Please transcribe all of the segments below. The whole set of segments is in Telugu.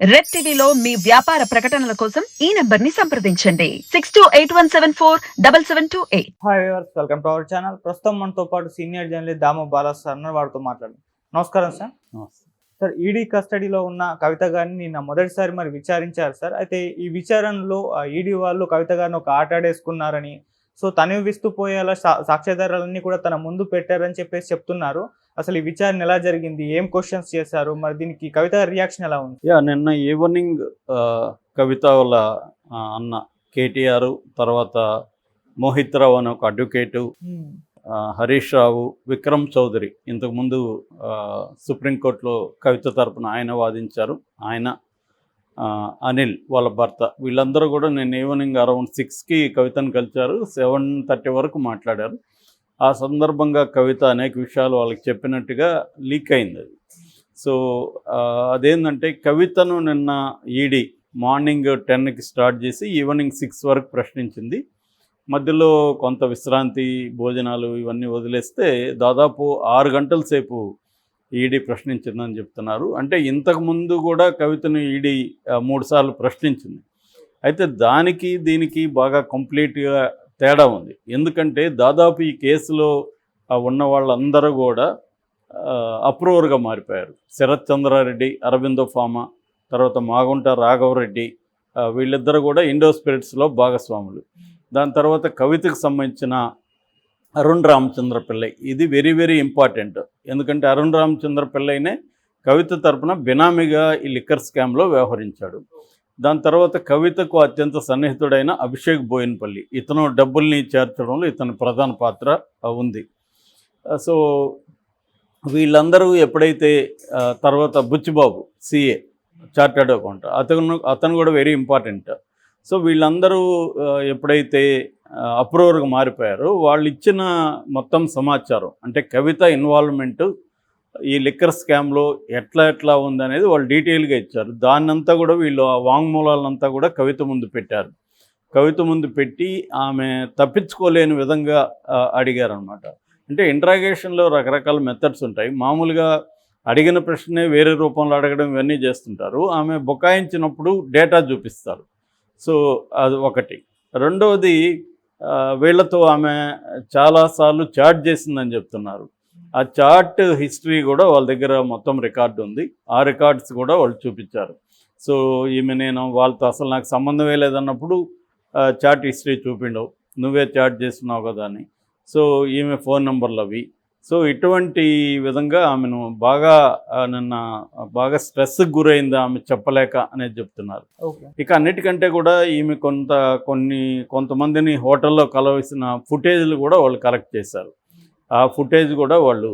రెడ్ టీవీలో మీ వ్యాపార ప్రకటనల కోసం ఈ నంబర్ ని సంప్రదించండి 6281747728. Hi viewers, welcome to our channel. ప్రస్తుతం మనతో పాటు సీనియర్ జర్నలిస్ట్ దాము బాలా సార్ వారితో మాట్లాడు. నమస్కారం సార్. సార్, ఈడీ కస్టడీలో ఉన్న కవిత గారిని నిన్న మొదటిసారి మరి విచారించారు సార్. అయితే ఈ విచారణలో ఈడీ వాళ్ళు కవిత గారిని ఒక ఆట ఆడేసుకున్నారని, సో తనివిస్తూ పోయేలా సాక్ష్యాధారాలన్నీ కూడా తన ముందు పెట్టారని చెప్పేసి చెప్తున్నారు. అసలు ఈ విచారణ ఎలా జరిగింది, ఏం క్వశ్చన్స్ చేశారు, మరి దీనికి కవిత రియాక్షన్ ఎలా ఉంది? నిన్న ఈవినింగ్ కవిత వాళ్ళ అన్న కేటీఆర్, తర్వాత మోహిత్ రావు అని ఒక అడ్వకేటు, హరీష్ రావు, విక్రమ్ చౌదరి, ఇంతకుముందు సుప్రీంకోర్టులో కవిత తరపున ఆయన వాదించారు. ఆయన అనిల్ వాళ్ళ భర్త, వీళ్ళందరూ కూడా నేను ఈవినింగ్ అరౌండ్ 6కి కవితను కలిశారు. 7:30 వరకు మాట్లాడారు. ఆ సందర్భంగా కవిత అనేక విషయాలు వాళ్ళకి చెప్పినట్టుగా లీక్ అయింది అది. సో అదేంటంటే కవితను నిన్న ఈడీ మార్నింగ్ 10కి స్టార్ట్ చేసి ఈవినింగ్ 6 వరకు ప్రశ్నించింది. మధ్యలో కొంత విశ్రాంతి, భోజనాలు ఇవన్నీ వదిలేస్తే దాదాపు 6 గంటల సేపు ఈడీ ప్రశ్నించిందని చెప్తున్నారు. అంటే ఇంతకుముందు కూడా కవితను ఈడీ 3 సార్లు ప్రశ్నించింది. అయితే దానికి దీనికి బాగా కంప్లీట్గా తేడా ఉంది. ఎందుకంటే దాదాపు ఈ కేసులో ఉన్న వాళ్ళందరూ కూడా అప్రూవర్గా మారిపోయారు. శరత్ చంద్రారెడ్డి, అరవిందో ఫామా, తర్వాత మాగుంట రాఘవరెడ్డి, వీళ్ళిద్దరూ కూడా ఇండో స్పిరిట్స్లో భాగస్వాములు. దాని తర్వాత కవితకు సంబంధించిన అరుణ్ రామచంద్ర పిల్లై, ఇది వెరీ వెరీ ఇంపార్టెంట్. ఎందుకంటే అరుణ్ రామచంద్ర పిల్లైనే కవిత తరపున బినామీగా ఈ లిక్కర్ స్కామ్లో వ్యవహరించాడు. దాని తర్వాత కవితకు అత్యంత సన్నిహితుడైన అభిషేక్ బోయిన్పల్లి, ఇతను డబ్బుల్ని చేర్చడంలో ఇతని ప్రధాన పాత్ర ఉంది. సో వీళ్ళందరూ ఎప్పుడైతే తర్వాత బుచ్చిబాబు సిఏ, చార్టర్డ్ అకౌంట్, అతను కూడా వెరీ ఇంపార్టెంట్. సో వీళ్ళందరూ ఎప్పుడైతే అప్రూవర్గా మారిపోయారో వాళ్ళు ఇచ్చిన మొత్తం సమాచారం, అంటే కవిత ఇన్వాల్వ్మెంట్ ఈ లిక్కర్ స్కామ్లో ఎట్లా ఉందనేది వాళ్ళు డీటెయిల్గా ఇచ్చారు. దాన్నంతా కూడా వీళ్ళు ఆ వాంగ్మూలాలంతా కూడా కవిత ముందు పెట్టారు. కవిత ముందు పెట్టి ఆమె తప్పించుకోలేని విధంగా అడిగారనమాట. అంటే ఇంట్రాగేషన్లో రకరకాల మెథడ్స్ ఉంటాయి. మామూలుగా అడిగిన ప్రశ్నే వేరే రూపంలో అడగడం ఇవన్నీ చేస్తుంటారు. ఆమె బుకాయించినప్పుడు డేటా చూపిస్తారు. సో అది ఒకటి. రెండవది, వీళ్ళతో ఆమె చాలాసార్లు చాట్ చేసిందని చెప్తున్నారు. ఆ చాట్ హిస్టరీ కూడా వాళ్ళ దగ్గర మొత్తం రికార్డు ఉంది. ఆ రికార్డ్స్ కూడా వాళ్ళు చూపించారు. సో ఈమె నేను వాళ్ళతో అసలు నాకు సంబంధమే లేదన్నప్పుడు చాట్ హిస్టరీ చూపిండవు, నువ్వే చాట్ చేస్తున్నావు కదా అని. సో ఈమె ఫోన్ నెంబర్లు అవి. సో ఇటువంటి విధంగా ఆమెను నిన్న బాగా స్ట్రెస్కి గురైంది ఆమె చెప్పలేక అనేది చెప్తున్నారు. ఇక అన్నిటికంటే కూడా ఈమె కొంతమందిని హోటల్లో కలవలసిన ఫుటేజ్లు కూడా వాళ్ళు కలెక్ట్ చేశారు. ఆ ఫుటేజ్ కూడా వాళ్ళు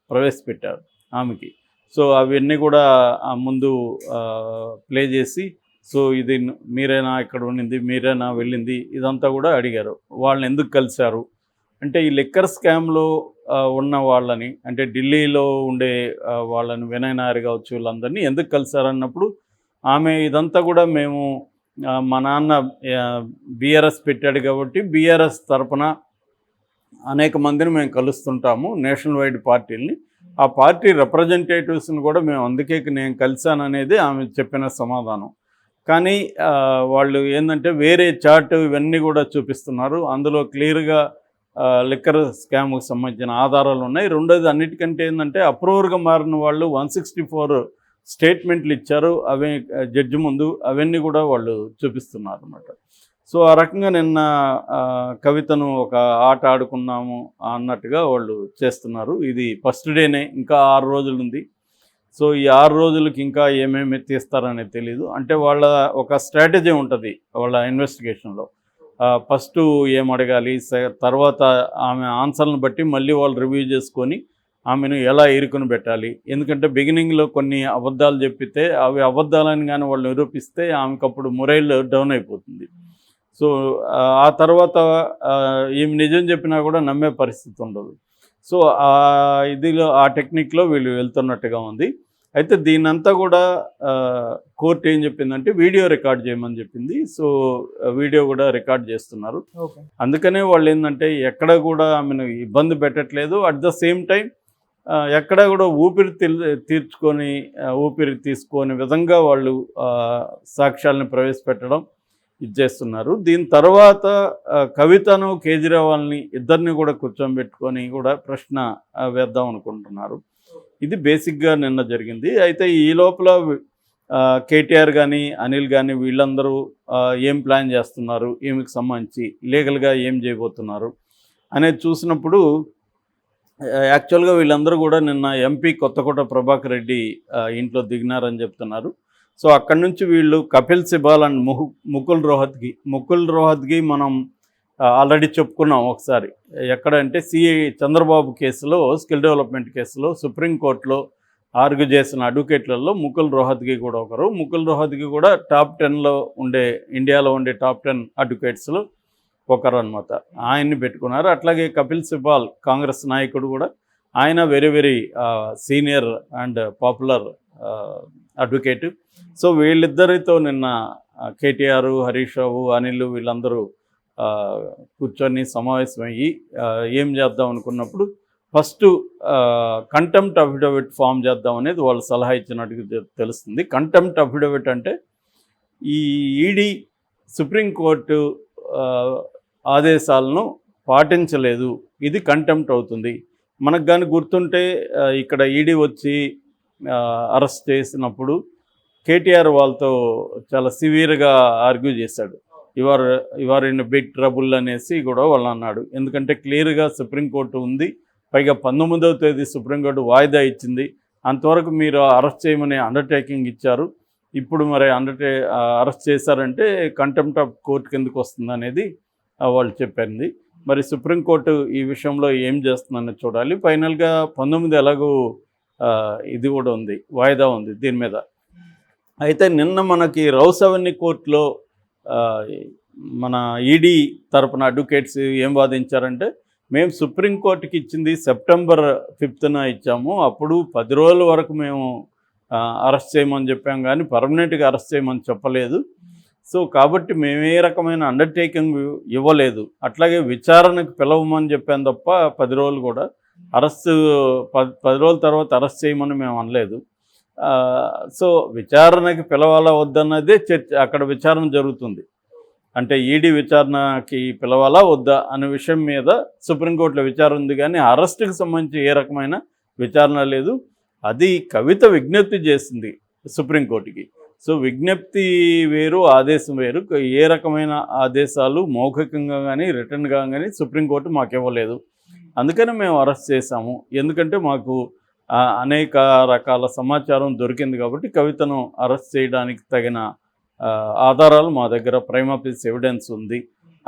ప్రవేశపెట్టారు ఆమెకి. సో అవన్నీ కూడా ముందు ప్లే చేసి, సో ఇది మీరేనా ఇక్కడ ఉండింది, మీరేనా వెళ్ళింది, ఇదంతా కూడా అడిగారు. వాళ్ళని ఎందుకు కలిశారు అంటే ఈ లిక్కర్ స్కామ్లో ఉన్న వాళ్ళని, అంటే ఢిల్లీలో ఉండే వాళ్ళని, వినయ్ నాయర్ కావచ్చు, వీళ్ళందరినీ ఎందుకు కలిశారన్నప్పుడు ఆమె ఇదంతా కూడా మేము మా నాన్న బీఆర్ఎస్ పెట్టాడు కాబట్టి బీఆర్ఎస్ తరపున అనేక మందిని మేము కలుస్తుంటాము, నేషనల్ వైడ్ పార్టీలని, ఆ పార్టీ రిప్రజెంటేటివ్స్ని కూడా మేము అందుకే నేను కలిశాననేది ఆమె చెప్పిన సమాధానం. కానీ వాళ్ళు ఏంటంటే వేరే చార్ట్ ఇవన్నీ కూడా చూపిస్తున్నారు. అందులో క్లియర్గా లిక్కర్ స్కామ్కి సంబంధించిన ఆధారాలు ఉన్నాయి. రెండోది, అన్నిటికంటే ఏంటంటే అప్రూవర్గా మారిన వాళ్ళు 164 స్టేట్మెంట్లు ఇచ్చారు. అవి జడ్జి ముందు అవన్నీ కూడా వాళ్ళు చూపిస్తున్నారు అన్నమాట. సో ఆ రకంగా నిన్న కవితను ఒక ఆట ఆడుకున్నాము అన్నట్టుగా వాళ్ళు చేస్తున్నారు. ఇది ఫస్ట్ డేనే, ఇంకా 6 రోజులు ఉంది. సో ఈ 6 రోజులకి ఇంకా ఏమేమి తీస్తారనేది తెలీదు. అంటే వాళ్ళ ఒక స్ట్రాటజీ ఉంటుంది వాళ్ళ ఇన్వెస్టిగేషన్లో. ఫస్ట్ ఏం అడగాలి, తర్వాత ఆమె ఆన్సర్లను బట్టి మళ్ళీ వాళ్ళు రివ్యూ చేసుకొని ఆమెను ఎలా ఇరుకుని పెట్టాలి. ఎందుకంటే బిగినింగ్లో కొన్ని అబద్ధాలు చెప్పితే అవి అబద్ధాలని కానీ వాళ్ళు నిరూపిస్తే ఆమెకప్పుడు మొరైల్ డౌన్ అయిపోతుంది. సో ఆ తర్వాత ఈమె నిజం చెప్పినా కూడా నమ్మే పరిస్థితి ఉండదు. సో ఆ టెక్నిక్లో వీళ్ళు వెళ్తున్నట్టుగా ఉంది. అయితే దీన్నంతా కూడా కోర్టు ఏం చెప్పిందంటే వీడియో రికార్డ్ చేయమని చెప్పింది. సో వీడియో కూడా రికార్డ్ చేస్తున్నారు. అందుకనే వాళ్ళు ఏంటంటే ఎక్కడ కూడా ఆమెను ఇబ్బంది పెట్టట్లేదు. అట్ ద సేమ్ టైం ఎక్కడ కూడా తీర్చుకొని ఊపిరి తీసుకొని విధంగా వాళ్ళు సాక్ష్యాలను ప్రవేశపెట్టడం ఇది చేస్తున్నారు. దీని తర్వాత కవితను కేజ్రీవాల్ని ఇద్దరిని కూడా కూర్చోబెట్టుకొని కూడా ప్రశ్న వేద్దాం అనుకుంటున్నారు. ఇది బేసిక్గా నిన్న జరిగింది. అయితే ఈ లోపల కేటీఆర్ కానీ అనిల్ కానీ వీళ్ళందరూ ఏం ప్లాన్ చేస్తున్నారు, ఏమికి సంబంధించి లీగల్గా ఏం చేయబోతున్నారు అనేది చూసినప్పుడు యాక్చువల్గా వీళ్ళందరూ కూడా నిన్న ఎంపీ కొత్తకోట ప్రభాకర్ రెడ్డి ఇంట్లో దిగినారని చెప్తున్నారు. సో అక్కడి నుంచి వీళ్ళు కపిల్ సిబాల్ అండ్ ముకుల్ రోహత్గి మనం ఆల్రెడీ చెప్పుకున్నాం ఒకసారి. ఎక్కడంటే సిఐ చంద్రబాబు కేసులో, స్కిల్ డెవలప్మెంట్ కేసులో సుప్రీంకోర్టులో ఆర్గ్యూ చేసిన అడ్వకేట్లలో ముకుల్ రోహత్గి కూడా ఒకరు. ముకుల్ రోహత్గి కూడా టాప్ 10లో ఇండియాలో ఉండే టాప్ 10 అడ్వకేట్స్లో ఒకరు అనమాట. ఆయన్ని పెట్టుకున్నారు. అట్లాగే కపిల్ సిబాల్ కాంగ్రెస్ నాయకుడు కూడా, ఆయన very very senior and popular advocate. So వీళ్ళిద్దరితో నిన్న కేటీఆర్, హరీష్ రావు, అనిల్ వీళ్ళందరూ కూర్చొని సమావేశమయ్యి ఏం చేద్దాం అనుకున్నప్పుడు ఫస్ట్ కంటెంప్ట్ అఫిడవిట్ ఫామ్ చేద్దాం అనేది వాళ్ళు సలహా ఇచ్చినట్టుగా తెలుస్తుంది. కంటెంప్ట్ అఫిడవిట్ అంటే ఈ ఈడీ సుప్రీంకోర్టు ఆదేశాలను పాటించలేదు, ఇది కంటెంప్ట్ అవుతుంది. మనకు కానీ గుర్తుంటే ఇక్కడ ఈడీ వచ్చి అరెస్ట్ చేసినప్పుడు కేటీఆర్ వాళ్ళతో చాలా సివియర్గా ఆర్గ్యూ చేశాడు. యువర్ ఇన్ బిగ్ ట్రబుల్ అనేసి కూడా వాళ్ళు అన్నాడు. ఎందుకంటే క్లియర్గా సుప్రీంకోర్టు ఉంది, పైగా 19వ తేదీ సుప్రీంకోర్టు వాయిదా ఇచ్చింది. అంతవరకు మీరు అరెస్ట్ చేయమని అండర్టేకింగ్ ఇచ్చారు, ఇప్పుడు మరి అరెస్ట్ చేశారంటే కంటెంప్ట్ ఆఫ్ కోర్టు కిందకు వస్తుంది అనేది వాళ్ళు చెప్పింది. మరి సుప్రీంకోర్టు ఈ విషయంలో ఏం చేస్తుందని చూడాలి. ఫైనల్గా 19 ఎలాగో ఇది కూడా ఉంది, వాయిదా ఉంది దీని మీద. అయితే నిన్న మనకి రౌస్ అవెన్యూ కోర్టులో మన ఈడీ తరపున అడ్వకేట్స్ ఏం వాదించారంటే, మేము సుప్రీంకోర్టుకి ఇచ్చింది సెప్టెంబర్ 5న ఇచ్చాము, అప్పుడు 10 రోజుల వరకు మేము అరెస్ట్ చేయమని చెప్పాం కానీ పర్మనెంట్గా అరెస్ట్ చేయమని చెప్పలేదు. సో కాబట్టి మేము ఏ రకమైన అండర్టేకింగ్ ఇవ్వలేదు. అట్లాగే విచారణకు పిలవమని చెప్పాను తప్ప 10 రోజులు కూడా అరెస్ట్ 10 రోజుల తర్వాత అరెస్ట్ చేయమని మేము అనలేదు. సో విచారణకి పిలవాలా వద్దన్నదే చర్చ, అక్కడ విచారణ జరుగుతుంది. అంటే ఈడీ విచారణకి పిలవాలా వద్దా అనే విషయం మీద సుప్రీంకోర్టులో విచారణ ఉంది, కానీ అరెస్టుకి సంబంధించి ఏ రకమైన విచారణ లేదు. అది కవిత విజ్ఞప్తి చేసింది సుప్రీంకోర్టుకి. సో విజ్ఞప్తి వేరు, ఆదేశం వేరు. ఏ రకమైన ఆదేశాలు మౌఖికంగా కానీ రిటర్న్గా కానీ సుప్రీంకోర్టు మాకు ఇవ్వలేదు. అందుకని మేము అరెస్ట్ చేశాము, ఎందుకంటే మాకు అనేక రకాల సమాచారం దొరికింది కాబట్టి కవితను అరెస్ట్ చేయడానికి తగిన ఆధారాలు మా దగ్గర ప్రైమా ఫేసి ఎవిడెన్స్ ఉంది.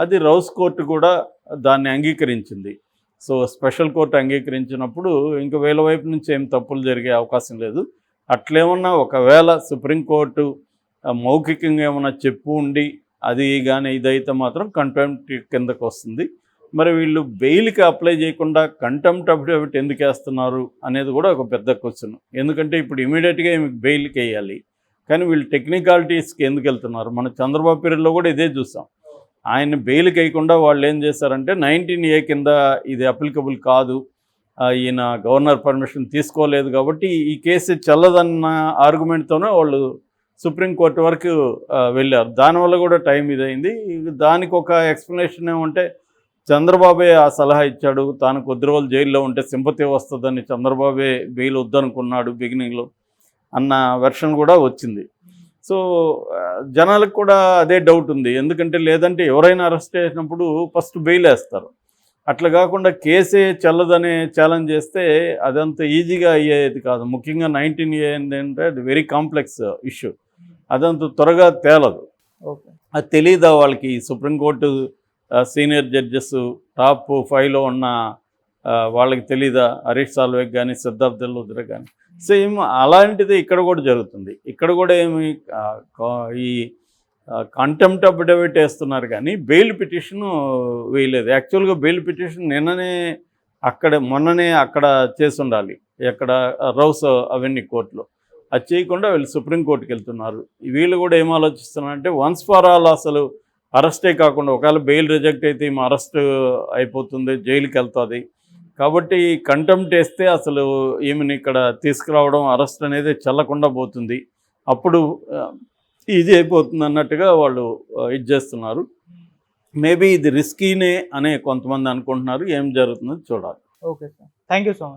అది రౌస్ కోర్టు కూడా దాన్ని అంగీకరించింది. సో స్పెషల్ కోర్టు అంగీకరించినప్పుడు ఇంకా వీళ్ళ వైపు నుంచి ఏం తప్పులు జరిగే అవకాశం లేదు. అట్లేమన్నా ఒకవేళ సుప్రీంకోర్టు మౌఖికంగా ఏమన్నా చెప్పు ఉండి అది కానీ ఇదైతే మాత్రం కంటెంప్ట్ కిందకు వస్తుంది. మరి వీళ్ళు బెయిల్కి అప్లై చేయకుండా కంటెంప్ట్ అఫిడవిట్ ఎందుకు వేస్తున్నారు అనేది కూడా ఒక పెద్ద క్వశ్చన్. ఎందుకంటే ఇప్పుడు ఇమీడియట్గా బెయిల్కి వేయాలి, కానీ వీళ్ళు టెక్నికాలిటీస్కి ఎందుకు వెళ్తున్నారు? మన చంద్రబాబు పీరియడ్లో కూడా ఇదే చూసాం. ఆయన బెయిల్కి వేయకుండా వాళ్ళు ఏం చేశారంటే 19A కింద ఇది అప్లికబుల్ కాదు, ఈయన గవర్నర్ పర్మిషన్ తీసుకోలేదు కాబట్టి ఈ కేసు చెల్లదన్న ఆర్గ్యుమెంట్తోనే వాళ్ళు సుప్రీంకోర్టు వరకు వెళ్ళారు. దానివల్ల కూడా టైం ఇదైంది. దానికి ఒక ఎక్స్ప్లెనేషన్ ఏమంటే, చంద్రబాబే ఆ సలహా ఇచ్చాడు, తాను కొద్ది రోజులు జైల్లో ఉంటే సింపతి వస్తుందని చంద్రబాబే బెయిల్ వద్దనుకున్నాడు బిగినింగ్లో అన్న వెర్షన్ కూడా వచ్చింది. సో జనాలకు కూడా అదే డౌట్ ఉంది. ఎందుకంటే లేదంటే ఎవరైనా అరెస్ట్ చేసినప్పుడు ఫస్ట్ బెయిల్ వేస్తారు. అట్లా కాకుండా కేసే చెల్లదనే ఛాలెంజ్ చేస్తే అదంత ఈజీగా అయ్యేది కాదు. ముఖ్యంగా 19A ఏంటంటే అది వెరీ కాంప్లెక్స్ ఇష్యూ, అదంత త్వరగా తేలదు. ఓకే, అది తెలీదా వాళ్ళకి? సుప్రీంకోర్టు సీనియర్ జడ్జెస్ టాప్ 5లో ఉన్న వాళ్ళకి తెలీదా? హరీష్ సాల్వేకి కానీ సిద్ధార్థ్ దిల్లుద్ర కానీ సేమ్ అలాంటిది ఇక్కడ కూడా జరుగుతుంది. ఇక్కడ కూడా ఏమి ఈ కంటెంప్ట్ అఫిడవిట్ వేస్తున్నారు కానీ బెయిల్ పిటిషన్ వేయలేదు. యాక్చువల్గా బెయిల్ పిటిషన్ మొన్ననే అక్కడ చేసి ఉండాలి, ఎక్కడ రౌస్ అవెన్యూ కోర్టులో. అది చేయకుండా వీళ్ళు సుప్రీంకోర్టుకి వెళ్తున్నారు. వీళ్ళు కూడా ఏం ఆలోచిస్తున్నారంటే వన్స్ ఫర్ ఆల్ అసలు అరెస్టే కాకుండా ఒకవేళ బెయిల్ రిజెక్ట్ అయితే ఈమె అరెస్ట్ అయిపోతుంది, జైలుకి వెళ్తుంది, కాబట్టి కంటెంప్ట్ వేస్తే అసలు ఈమెను ఇక్కడ తీసుకురావడం అరెస్ట్ అనేది చెల్లకుండా పోతుంది, అప్పుడు ఈజీ అయిపోతుంది అన్నట్టుగా వాళ్ళు ఇది చేస్తున్నారు. మేబీ ఇది రిస్కీనే అనే కొంతమంది అనుకుంటున్నారు. ఏం జరుగుతుందో చూడాలి. Okay sir, thank you so much.